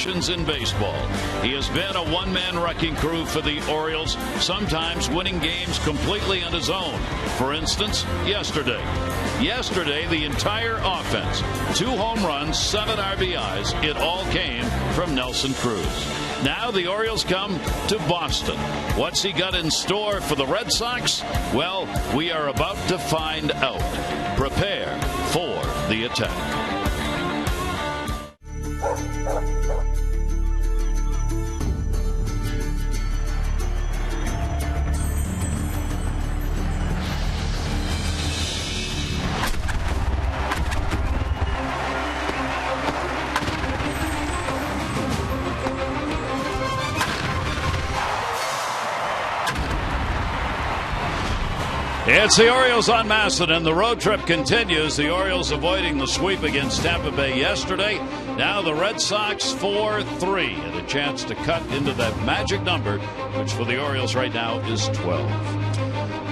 in baseball. He has been a one-man wrecking crew for the Orioles, sometimes winning games completely on his own. For instance, yesterday. Yesterday, the entire offense, 2 home runs, 7 RBIs, it all came from Nelson Cruz. Now the Orioles come to Boston. What's he got in store for the Red Sox? Well, we are about to find out. Prepare for the attack. It's the Orioles on Masson, and the road trip continues. The Orioles avoiding the sweep against Tampa Bay yesterday. Now the Red Sox 4-3, and a chance to cut into that magic number, which for the Orioles right now is 12.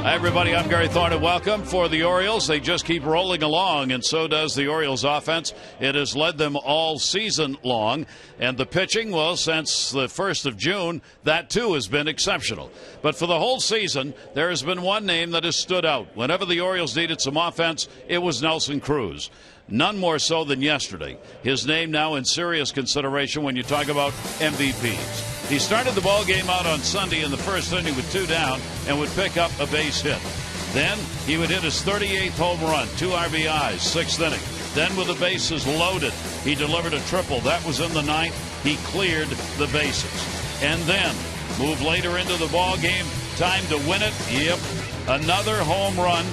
Hi, everybody. I'm Gary Thorne, and welcome. For the Orioles, they just keep rolling along, and so does the Orioles offense. It has led them all season long, and the pitching, well, since the 1st of June, that too has been exceptional. But for the whole season, there has been one name that has stood out. Whenever the Orioles needed some offense, it was Nelson Cruz. None more so than yesterday. His name now in serious consideration when you talk about MVPs. He started the ball game out on Sunday in the first inning with 2 down and would pick up a base hit. Then he would hit his 38th home run, 2 RBIs, 6th inning. Then with the bases loaded, he delivered a triple. That was in the 9th. He cleared the bases. And then, move later into the ball game, time to win it. Yep, another home run.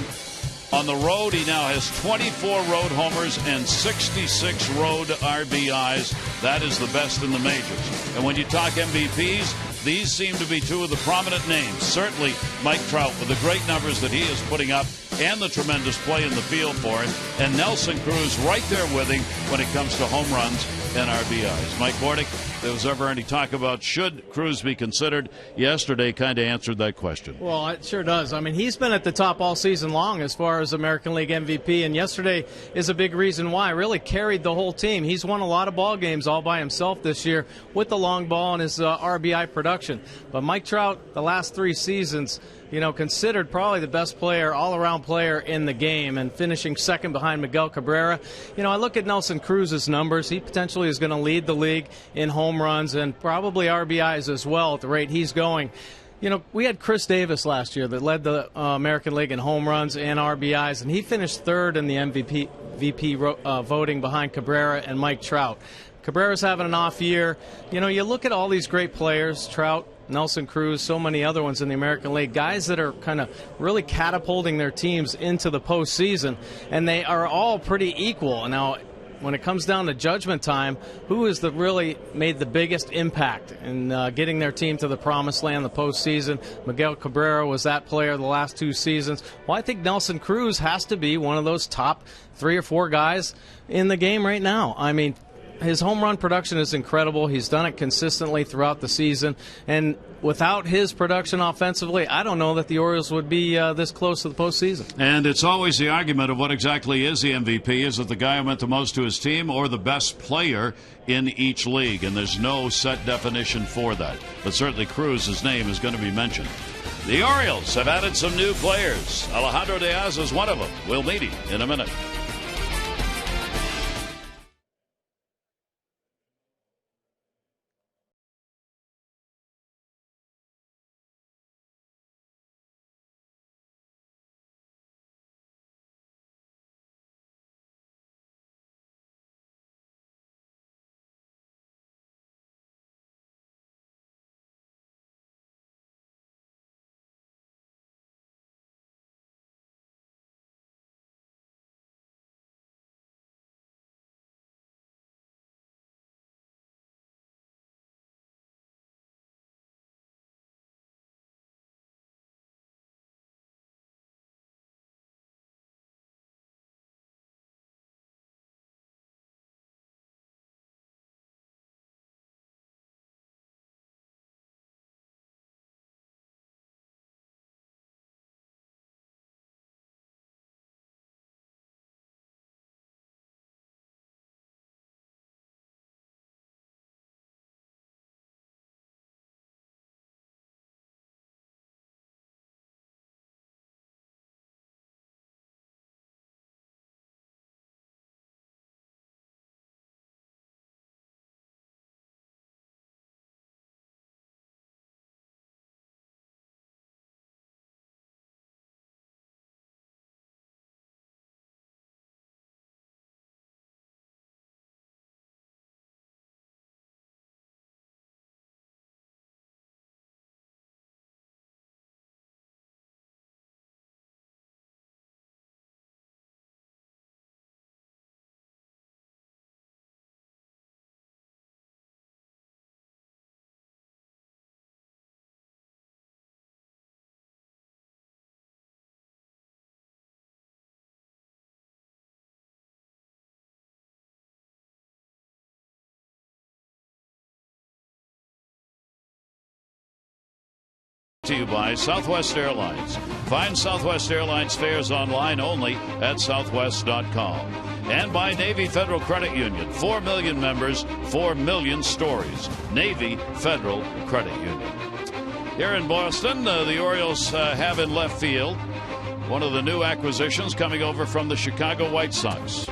On the road, he now has 24 road homers and 66 road RBIs. That is the best in the majors. And when you talk MVPs, these seem to be 2 of the prominent names. Certainly Mike Trout with the great numbers that he is putting up and the tremendous play in the field for him. And Nelson Cruz right there with him when it comes to home runs and RBIs. Mike Bordick, if there was ever any talk about should Cruz be considered, yesterday kind of answered that question. Well, it sure does. I mean, he's been at the top all season long as far as American League MVP, and yesterday is a big reason why. Really carried the whole team. He's won a lot of ball games all by himself this year with the long ball and his RBI production. But Mike Trout, the last 3 seasons, considered probably the best player, all-around player in the game, and finishing second behind Miguel Cabrera. I look at Nelson Cruz's numbers. He potentially is going to lead the league in home runs and probably RBIs as well at the rate he's going. We had Chris Davis last year that led the American League in home runs and RBIs, and he finished 3rd in the MVP voting behind Cabrera and Mike Trout. Cabrera's having an off year. You look at all these great players, Trout, Nelson Cruz, so many other ones in the American League, guys that are kind of really catapulting their teams into the postseason, and they are all pretty equal. Now, when it comes down to judgment time, who has really made the biggest impact in getting their team to the promised land, the postseason? Miguel Cabrera was that player the last 2 seasons. Well, I think Nelson Cruz has to be one of those top 3 or 4 guys in the game right now. I mean, his home run production is incredible. He's done it consistently throughout the season. And without his production offensively, I don't know that the Orioles would be this close to the postseason. And it's always the argument of what exactly is the MVP. Is it the guy who meant the most to his team or the best player in each league? And there's no set definition for that. But certainly Cruz's name is going to be mentioned. The Orioles have added some new players. Alejandro Diaz is one of them. We'll meet him in a minute. to you by Southwest Airlines. Find Southwest Airlines fares online only at southwest.com. And by Navy Federal Credit Union. 4 million members, 4 million stories. Navy Federal Credit Union. Here in Boston, the Orioles have in left field one of the new acquisitions coming over from the Chicago White Sox.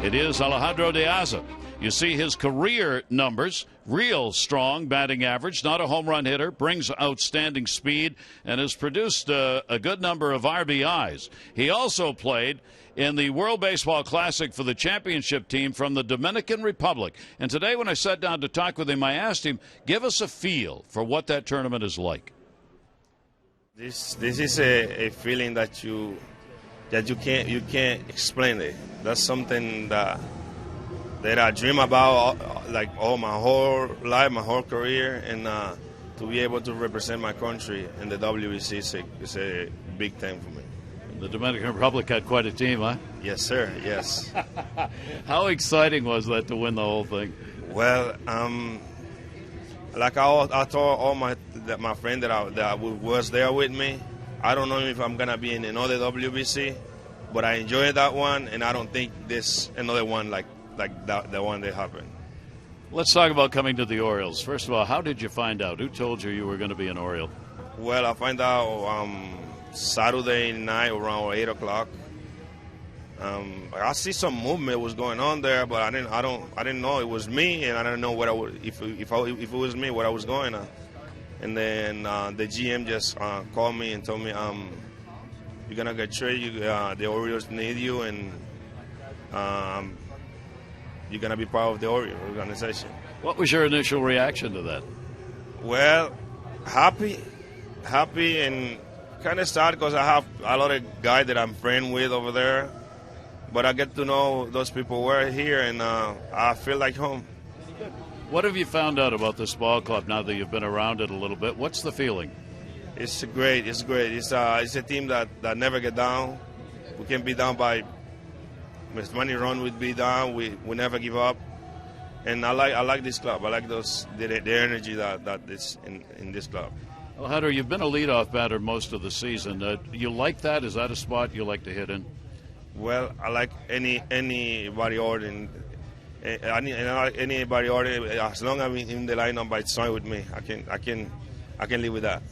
It is Alejandro De Aza. You see his career numbers, real strong batting average, not a home run hitter, brings outstanding speed, and has produced a good number of RBIs. He also played in the World Baseball Classic for the championship team from the Dominican Republic. And today when I sat down to talk with him, I asked him, give us a feel for what that tournament is like. This is a feeling that you can't explain it. That's something that I dream about like my whole life, my whole career, and to be able to represent my country in the WBC is a big thing for me. The Dominican Republic had quite a team, huh? Yes, sir. Yes. How exciting was that to win the whole thing? Well, like I told all my friend that was there with me, I don't know if I'm gonna be in another WBC, but I enjoyed that one, and I don't think there's another one like the one that happened. Let's talk about coming to the Orioles. First of all, how did you find out? Who told you were going to be an Oriole? Well, I found out Saturday night around 8 o'clock. I see some movement was going on there, but I didn't know it was me, and I didn't know what if it was me, what I was going on. And then the GM just called me and told me, "You're gonna get traded. The Orioles need you, and you're gonna be part of the Orioles organization." What was your initial reaction to that? Well, happy, and kind of sad because I have a lot of guys that I'm friends with over there. But I get to know those people were here, and I feel like home. What have you found out about this ball club now that you've been around it a little bit? What's the feeling? It's great. It's great. It's a team that never get down. We can be down by as many runs we'd be down. We never give up. And I like this club. I like the energy that is in this club. Alejandro, you've been a leadoff batter most of the season. You like that? Is that a spot you like to hit in? Well, I like anybody ordering. Anybody ordering, as long as I'm in the lineup, it's fine with me. I can live with that.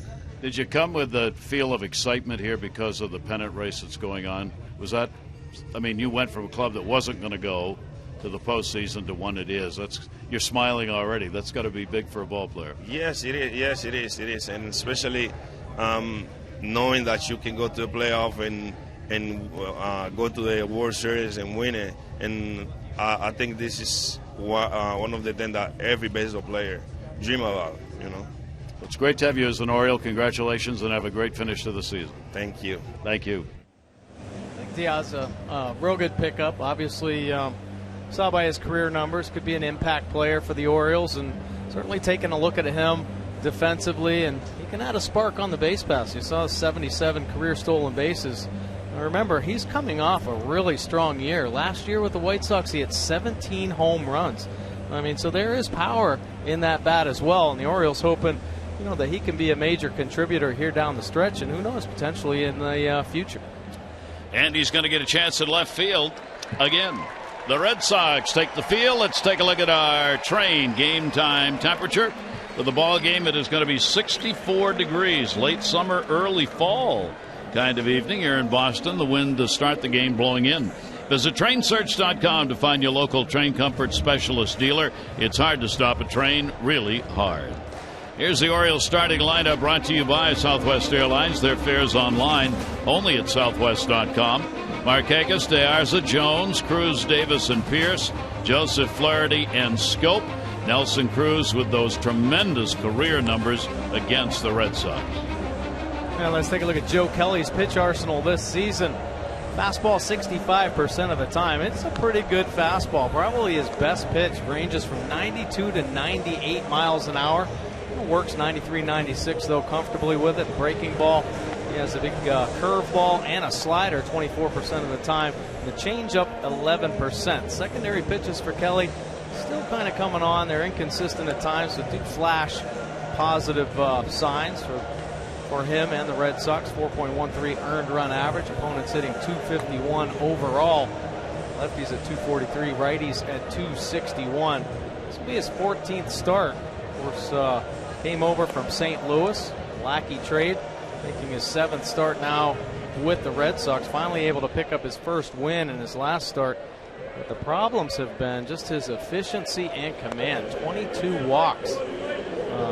Did you come with the feel of excitement here because of the pennant race that's going on? Was that? I mean, you went from a club that wasn't going to go to the postseason to one it is. You're smiling already. That's got to be big for a ball player. Yes, it is. Yes, it is, and especially knowing that you can go to the playoff and go to the World Series and win it. And I think this is one of the things that every baseball player dream about. It's great to have you as an Oriole. Congratulations, and have a great finish to the season. Thank you. Thank you. Diaz, a real good pickup. Obviously, saw by his career numbers, could be an impact player for the Orioles, and certainly taking a look at him defensively, and he can add a spark on the base pass. You saw 77 career stolen bases. Now remember, he's coming off a really strong year. Last year with the White Sox, he had 17 home runs. I mean, so there is power in that bat as well, and the Orioles hoping, that he can be a major contributor here down the stretch, and who knows, potentially in the future. And he's going to get a chance at left field again. The Red Sox take the field. Let's take a look at our train game time temperature. For the ball game, it is going to be 64 degrees. Late summer, early fall kind of evening here in Boston. The wind to start the game blowing in. Visit trainsearch.com to find your local train comfort specialist dealer. It's hard to stop a train, really hard. Here's the Orioles starting lineup brought to you by Southwest Airlines. Their fares online only at southwest.com. Markakis, De Arza, Jones, Cruz, Davis, and Pierce, Joseph, Flaherty, and Scope. Nelson Cruz with those tremendous career numbers against the Red Sox. Now let's take a look at Joe Kelly's pitch arsenal this season. Fastball 65% of the time. It's a pretty good fastball. Probably his best pitch ranges from 92 to 98 miles an hour. Works 93, 96 though comfortably with it. Breaking ball, he has a big curve ball and a slider 24% of the time. The changeup 11%. Secondary pitches for Kelly still kind of coming on. They're inconsistent at times, but do flash positive signs for for him and the Red Sox. 4.13 earned run average. Opponents hitting .251 overall. Lefties at .243, righties at .261. This will be his 14th start. Of course, came over from St. Louis, Lackey trade, making his 7th start now with the Red Sox. Finally able to pick up his first win in his last start. But the problems have been just his efficiency and command. 22 walks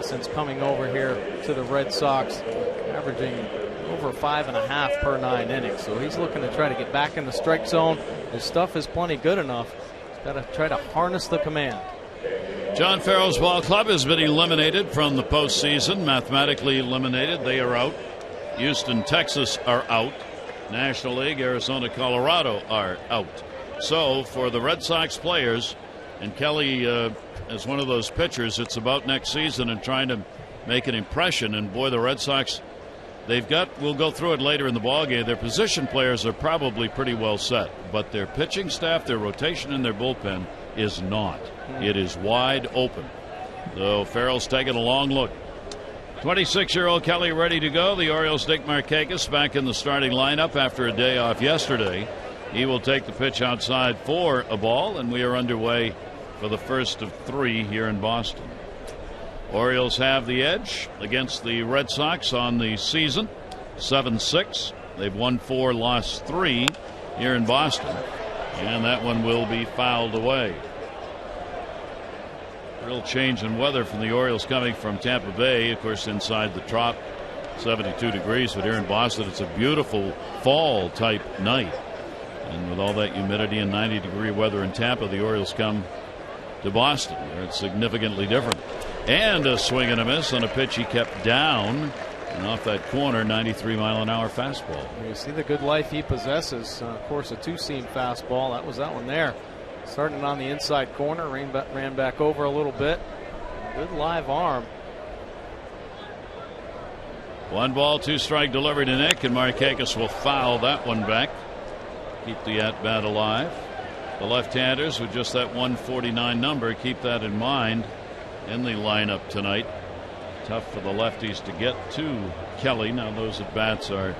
since coming over here to the Red Sox, averaging over 5.5 per 9 innings. So he's looking to try to get back in the strike zone. His stuff is plenty good enough. He's got to try to harness the command. John Farrell's ball club has been eliminated from the postseason, mathematically eliminated. They are out. Houston, Texas are out. National League, Arizona, Colorado are out. So for the Red Sox players, and Kelly as one of those pitchers, it's about next season and trying to make an impression. And boy, the Red Sox, we'll go through it later in the ballgame, their position players are probably pretty well set, but their pitching staff, their rotation and their bullpen is not. It is wide open. So Farrell's taking a long look. 26-year-old Kelly ready to go. The Orioles' Nick Markakis back in the starting lineup after a day off yesterday. He will take the pitch outside for a ball, and we are underway for the first of 3 here in Boston. Orioles have the edge against the Red Sox on the season, 7-6. They've won 4, lost 3 here in Boston, and that one will be fouled away. Real change in weather from the Orioles coming from Tampa Bay. Of course, inside the Trop, 72 degrees, but here in Boston, it's a beautiful fall type night. And with all that humidity and 90-degree weather in Tampa, the Orioles come to Boston, where it's significantly different. And a swing and a miss on a pitch he kept down, and off that corner, 93-mile-an-hour fastball. You see the good life he possesses. Of course, a 2-seam fastball. That was that one there. Starting on the inside corner, ran back over a little bit. Good live arm. 1 ball, 2 strike delivery to Nick, and Markakis will foul that one back. Keep the at-bat alive. The left-handers with just that 149 number, keep that in mind in the lineup tonight. Tough for the lefties to get to Kelly. Now those at-bats are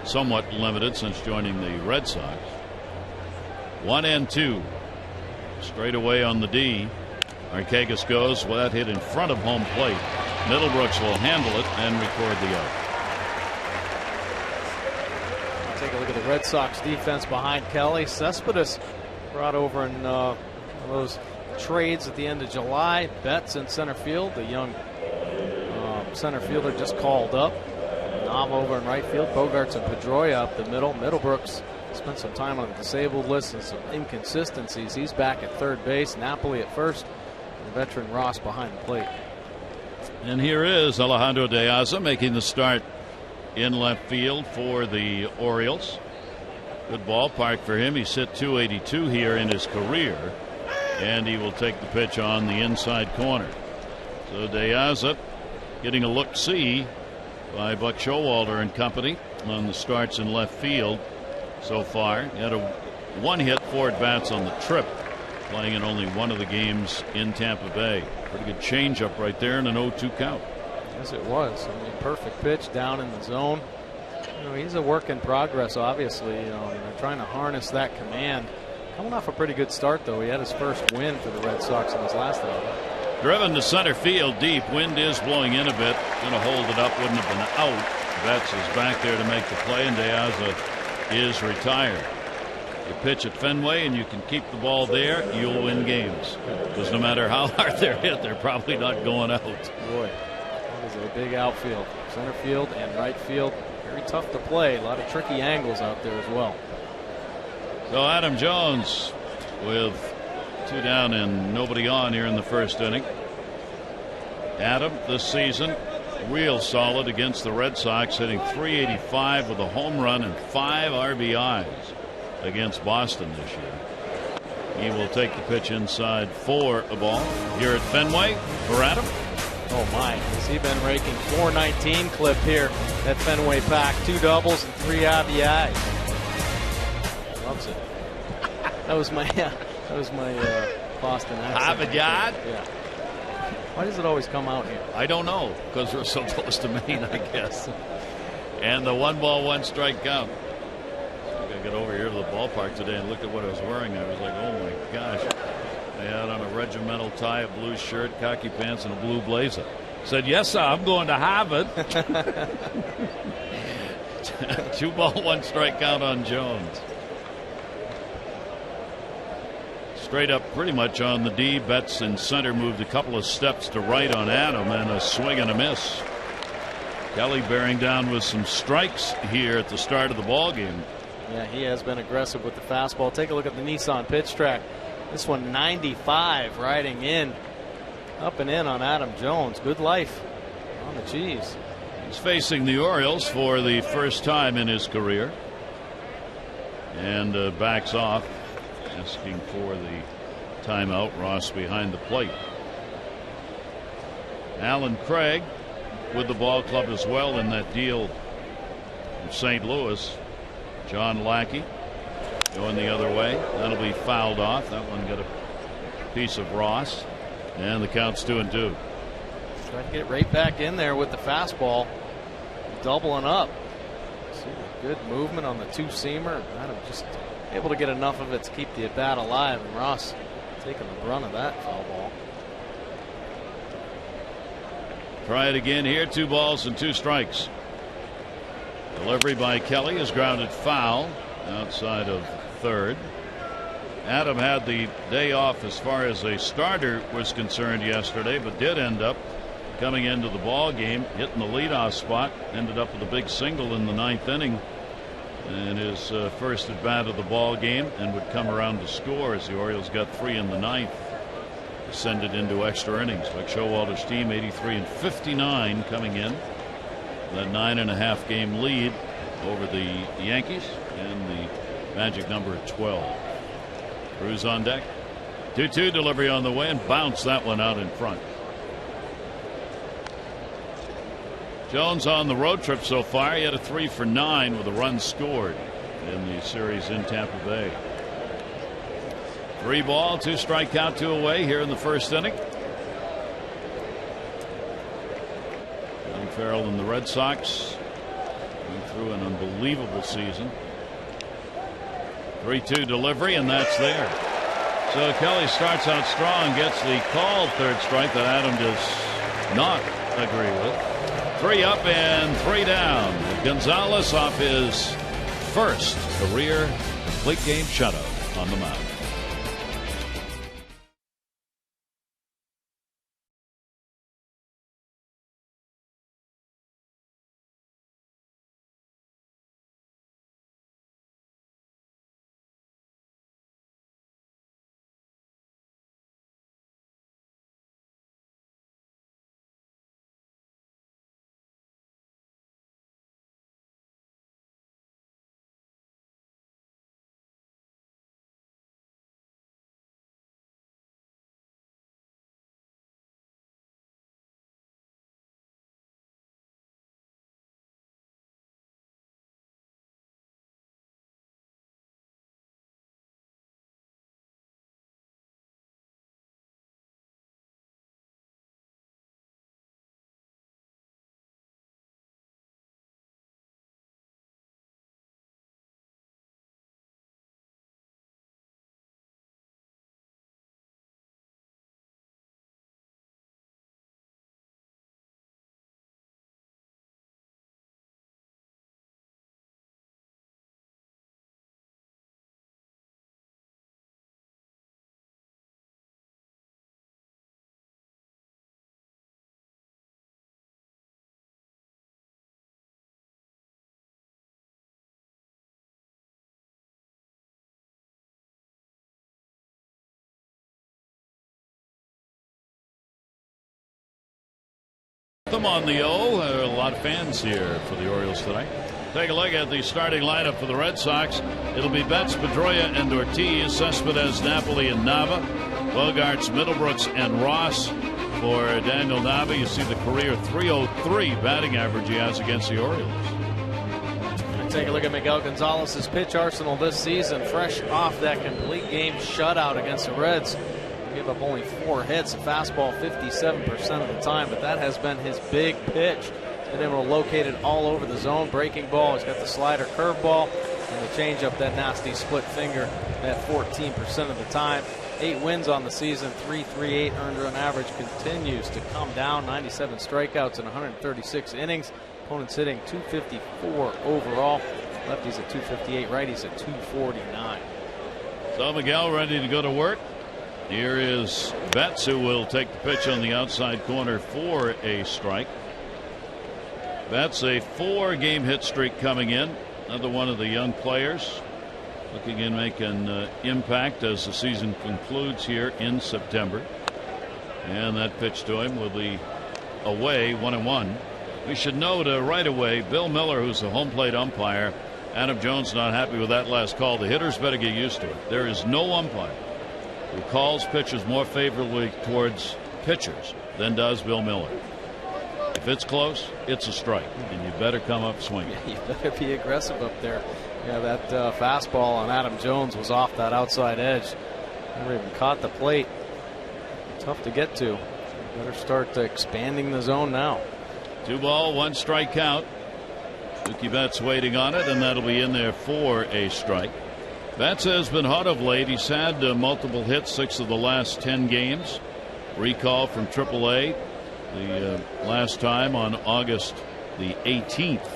somewhat limited since joining the Red Sox. 1-2. Straight away on the D. Markakis goes with that hit in front of home plate. Middlebrooks will handle it and record the out. Take a look at the Red Sox defense behind Kelly. Cespedes brought over in one of those trades at the end of July. Betts in center field, the young center fielder just called up. Nav over in right field. Bogarts and Pedroia up the middle. Middlebrooks spent some time on the disabled list and some inconsistencies. He's back at third base. Napoli at first. And veteran Ross behind the plate. And here is Alejandro De Aza making the start in left field for the Orioles. Good ballpark for him. He's hit .282 here in his career, and he will take the pitch on the inside corner. So De Aza getting a look-see by Buck Showalter and company on the starts in left field so far. He had a 1 hit, 4 at-bats on the trip, playing in only 1 of the games in Tampa Bay. Pretty good changeup right there and an 0-2 count. Yes, it was. I mean, perfect pitch down in the zone. You know, he's a work in progress, obviously. You know, and they're trying to harness that command. Coming off a pretty good start, though. He had his first win for the Red Sox in his last outing. Driven to center field deep. Wind is blowing in a bit. Going to hold it up. Wouldn't have been out. Betts is back there to make the play, and De Aza is retired. You pitch at Fenway and you can keep the ball there, you'll win games. Because no matter how hard they're hit, they're probably not going out. Boy, that is a big outfield. Center field and right field. Very tough to play. A lot of tricky angles out there as well. So Adam Jones with 2 down and nobody on here in the first inning. Adam this season real solid against the Red Sox, hitting .385 with a home run and 5 RBIs against Boston this year. He will take the pitch inside for a ball here at Fenway for Adam. Oh my, has he been raking? .419 clip here at Fenway Park. 2 doubles and 3 RBIs. Loves it. That was my Boston accent. Yeah. Why does it always come out here? I don't know, because we're so close to Maine, I guess. And the 1-ball-1-strike count. So I got to get over here to the ballpark today and look at what I was wearing. I was like, oh my gosh. I had on a regimental tie, a blue shirt, khaki pants, and a blue blazer. Said, yes, sir, I'm going to Harvard. 2-ball-1-strike count on Jones. Straight up pretty much on the D. Betts in center, moved a couple of steps to right on Adam, and a swing and a miss. Kelly bearing down with some strikes here at the start of the ball game. Yeah, he has been aggressive with the fastball. Take a look at the Nissan pitch track. This one 95 riding in, up and in on Adam Jones. Good life on the cheese. He's facing the Orioles for the first time in his career, and backs off, asking for the timeout. Ross behind the plate. Alan Craig with the ball club as well in that deal in St. Louis. John Lackey going the other way. That'll be fouled off. That one got a piece of Ross, and the count's 2-2. Try to get right back in there with the fastball, doubling up. See, good movement on the two-seamer. Adam just able to get enough of it to keep the at-bat alive, and Ross taking the brunt of that foul ball. Try it again here. 2 balls and 2 strikes. Delivery by Kelly is grounded foul outside of third. Adam had the day off as far as a starter was concerned yesterday, but did end up coming into the ball game, hitting the leadoff spot. Ended up with a big single in the 9th inning in his first at bat of the ball game, and would come around to score as the Orioles got 3 in the 9th. Send it into extra innings. Like Showalter's team, 83-59 coming in. That 9.5 game lead over the Yankees, and the magic number at 12. Cruz on deck. 2-2 delivery on the way, and bounce that one out in front. Jones on the road trip so far. He had a 3 for 9 with a run scored in the series in Tampa Bay. 3 ball, 2 strike count, 2 away here in the first inning. John Farrell and the Red Sox going through an unbelievable season. 3-2 delivery, and that's there. So Kelly starts out strong, gets the called third strike that Adam does not agree with. 3 up and 3 down. Gonzalez off his first career complete game shutout on the mound. Them on the O. A lot of fans here for the Orioles tonight. Take a look at the starting lineup for the Red Sox. It'll be Betts, Pedroia, and Ortiz, Cespedes, Napoli, and Nava, Bogarts, Middlebrooks, and Ross. For Daniel Nava, you see the career .303 batting average he has against the Orioles. Take a look at Miguel Gonzalez's pitch arsenal this season, fresh off that complete game shutout against the Reds. Gave up only 4 hits, a fastball 57% of the time, but that has been his big pitch. been able to locate it all over the zone. Breaking ball, he's got the slider, curveball, and the changeup, that nasty split finger at 14% of the time. 8 wins on the season, 3.38 earned run average, continues to come down. 97 strikeouts in 136 innings. Opponents hitting .254 overall. Lefties at .258, righties at .249. So Miguel ready to go to work. Here is Betts, who will take the pitch on the outside corner for a strike. Betts, a 4-game hit streak coming in. Another one of the young players looking to make an impact as the season concludes here in September. And that pitch to him will be away, 1-1. We should note right away, Bill Miller, who's the home plate umpire, Adam Jones not happy with that last call. The hitters better get used to it. There is no umpire who calls pitches more favorably towards pitchers than does Bill Miller. If it's close, it's a strike, and you better come up swinging. Yeah, you better be aggressive up there. Yeah, that fastball on Adam Jones was off that outside edge. Never even caught the plate. Tough to get to. Better start expanding the zone now. 2 ball, 1 strike count. Mookie Betts waiting on it, and that'll be in there for a strike. Betts has been hot of late. He's had multiple hits, 6 of the last 10 games. Recall from AAA the last time on August the 18th.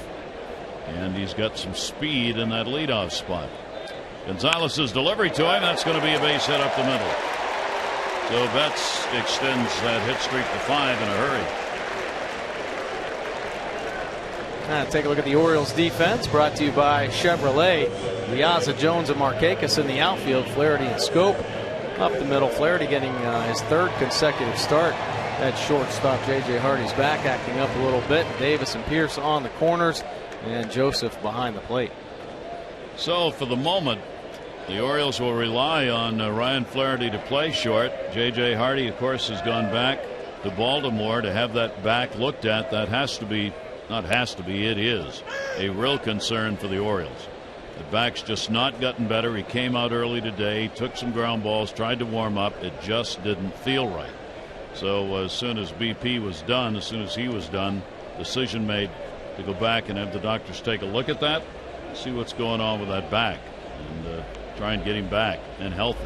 And he's got some speed in that leadoff spot. Gonzalez's delivery to him, that's going to be a base hit up the middle. So Betts extends that hit streak to 5 in a hurry. Take a look at the Orioles defense, brought to you by Chevrolet. Liaza, Jones, and Markakis in the outfield. Flaherty and Scope up the middle. Flaherty getting his 3rd consecutive start at shortstop. J.J. Hardy's back, acting up a little bit. Davis and Pierce on the corners, and Joseph behind the plate. So for the moment, the Orioles will rely on Ryan Flaherty to play short. J.J. Hardy, of course, has gone back to Baltimore to have that back looked at. That has to be, not has to be, it is a real concern for the Orioles. The back's just not gotten better. He came out early today, took some ground balls, tried to warm up. It just didn't feel right. So as soon as BP was done, as soon as he was done, decision made to go back and have the doctors take a look at that, see what's going on with that back, and try and get him back and healthy.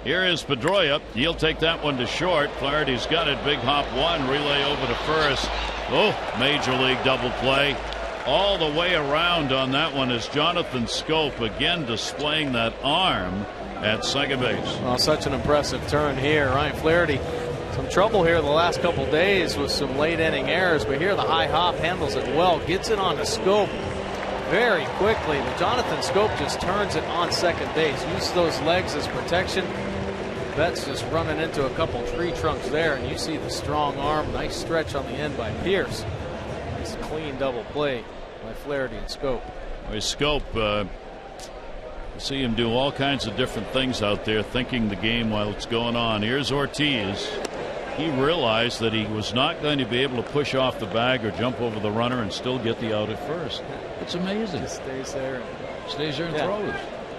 Here is Pedroia. He'll take that one to short. Flaherty's got it. Big hop 1. Relay over to first. Oh, major league double play. All the way around on that one is Jonathan Scope, again displaying that arm at second base. Well, such an impressive turn here. Ryan Flaherty, some trouble here the last couple days with some late inning errors, but here the high hop handles it well, gets it on the Scope very quickly. But Jonathan Scope just turns it on second base, uses those legs as protection. Betts just running into a couple tree trunks there, and you see the strong arm. Nice stretch on the end by Pierce. Nice clean double play by Flaherty and Scope. Well, Scope, see him do all kinds of different things out there, thinking the game while it's going on. Here's Ortiz. He realized that he was not going to be able to push off the bag or jump over the runner and still get the out at first. It's amazing. Just stays there. Stays there and throws.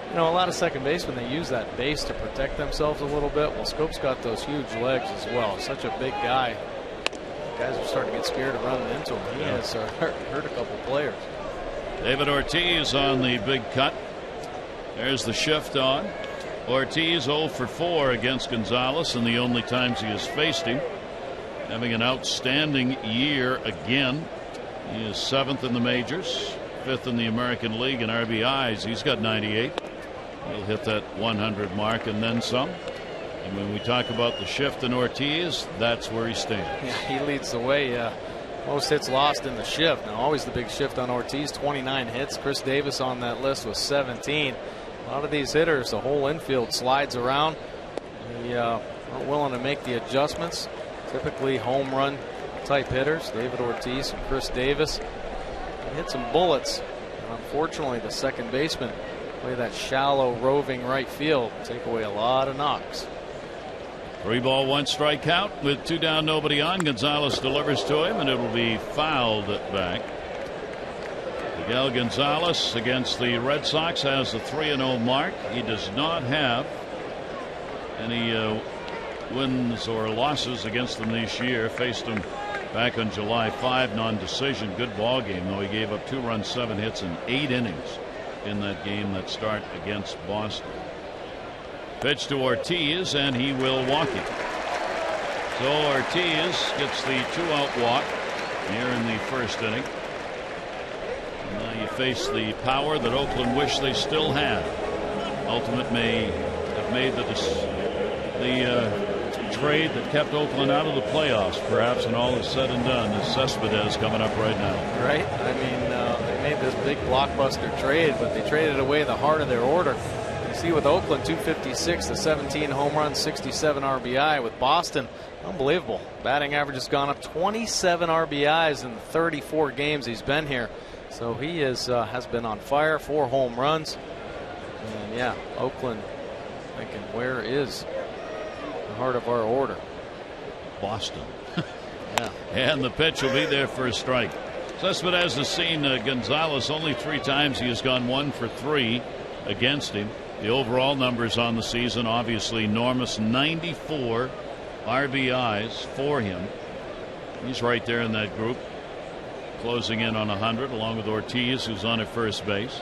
You know, a lot of second basemen, they use that base to protect themselves a little bit. Well, Scope's got those huge legs as well. Such a big guy. Guys are starting to get scared of running into him. He has hurt a couple players. David Ortiz on the big cut. There's the shift on. Ortiz 0 for 4 against Gonzalez, and the only times he has faced him. Having an outstanding year again. He is 7th in the majors, 5th in the American League in RBIs. He's got 98. He'll hit that 100 mark and then some. And when we talk about the shift in Ortiz, that's where he stands. Yeah, he leads the way. Most hits lost in the shift. Now, always the big shift on Ortiz, 29 hits. Chris Davis on that list was 17. A lot of these hitters, the whole infield slides around. They aren't willing to make the adjustments. Typically home run type hitters, David Ortiz and Chris Davis. They hit some bullets. And unfortunately, the second baseman play that shallow roving right field, take away a lot of knocks. 3 ball, 1 strike count with 2 down, nobody on. Gonzalez delivers to him, and it will be fouled back. Miguel Gonzalez against the Red Sox has a 3-0 mark. He does not have any wins or losses against them this year. Faced them back on July 5, non-decision. Good ball game, though. He gave up 2 runs, 7 hits in 8 innings in that game that start against Boston. Pitch to Ortiz, and he will walk it. So Ortiz gets the 2-out walk here in the first inning. And now you face the power that Oakland wish they still had. Ultimate may have made the trade that kept Oakland out of the playoffs, perhaps, when all is said and done. Is Cespedes coming up right now? Right. I mean, they made this big blockbuster trade, but they traded away the heart of their order. You see with Oakland, 256 to 17 home runs, 67 RBI. With Boston, unbelievable. Batting average has gone up 27 RBIs in the 34 games he's been here. So he has been on fire. 4 home runs. And yeah, Oakland thinking, where is the heart of our order? Boston. Yeah. And the pitch will be there for a strike. Cespedes has seen Gonzalez only 3 times. He has gone 1 for 3 against him. The overall numbers on the season obviously enormous. 94 RBIs for him. He's right there in that group, closing in on 100, along with Ortiz, who's on at first base.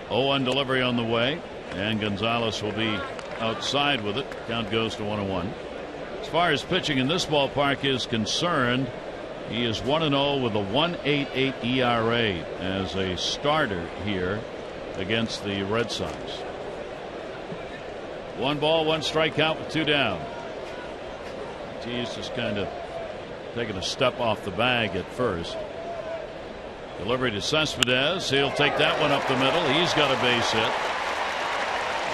0-1 delivery on the way, and Gonzalez will be outside with it. Count goes to 1-1. As far as pitching in this ballpark is concerned, he is 1-0 with a 1.88 ERA as a starter here against the Red Sox. 1 ball, 1 strike count with 2 down. He's just kind of taking a step off the bag at first. Delivery to Cespedes. He'll take that one up the middle. He's got a base hit.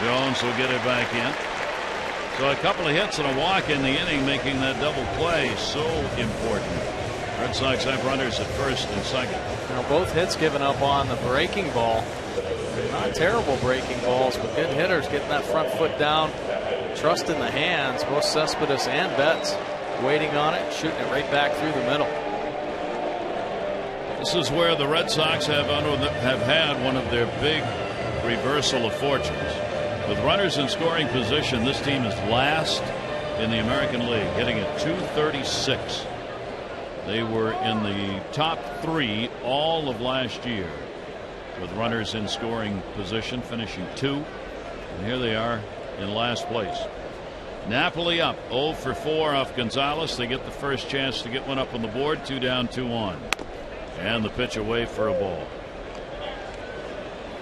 Jones will get it back in. So a couple of hits and a walk in the inning, making that double play so important. Red Sox have runners at first and second. Now both hits given up on the breaking ball. Not terrible breaking balls, but good hitters getting that front foot down. Trust in the hands. Both Cespedes and Betts waiting on it, shooting it right back through the middle. This is where the Red Sox have had one of their big reversal of fortunes. With runners in scoring position, this team is last in the American League, hitting at 236. They were in the top 3 all of last year, with runners in scoring position, finishing 2. And here they are in last place. Napoli up 0 for 4 off Gonzalez. They get the first chance to get one up on the board. 2 down, 2 on. And the pitch away for a ball.